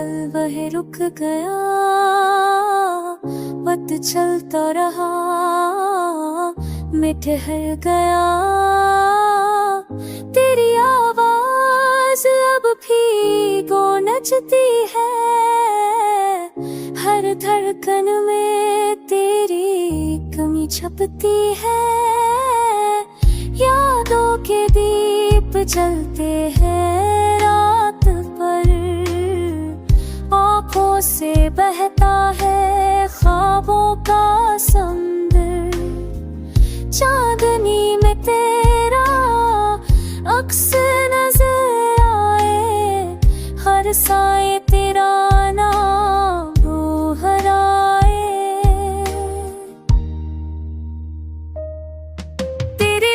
चल वह रुक गया, वक्त चलता रहा, मैं ठहर गया। तेरी आवाज अब भी गूंजती है, हर धड़कन में तेरी कमी छपती है। यादों के दीप जलते हैं रात पर, आँखों से बहता है ख्वाबों का समुंदर। चांदनी में तेरा अक्स नजर आए, हर साए तेरा नाम दोहराए। तेरी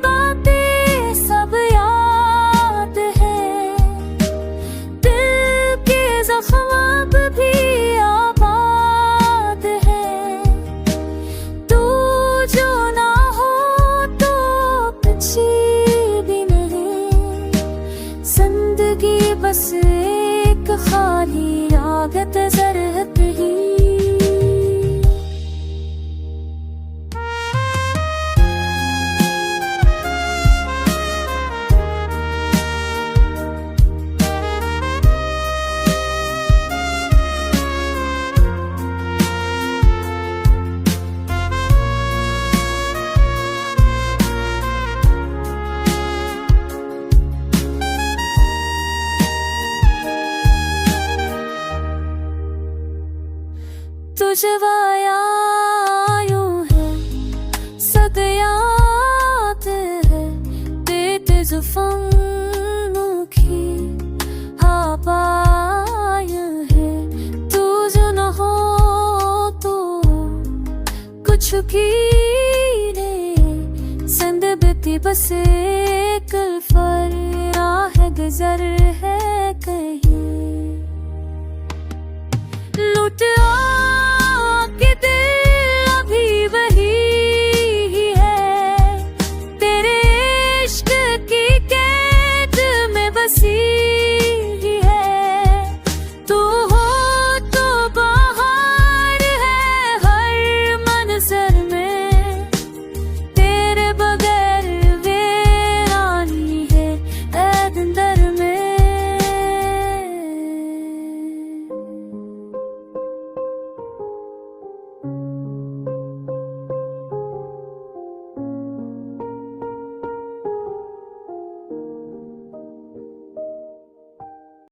बातें सब याद है, दिल के जख्म अब भी आबाद है। तू जो ना हो तो अच्छी भी नहीं, जिंदगी बस एक खाली रागत ज़रहत ही। तुझवाया यूं है सदयात है, तेरे जुफ़ानों की हवाएं है। तू जो न हो तो कुछ की नहीं, ज़िंदगी बस एक राह गुज़र है कहीं।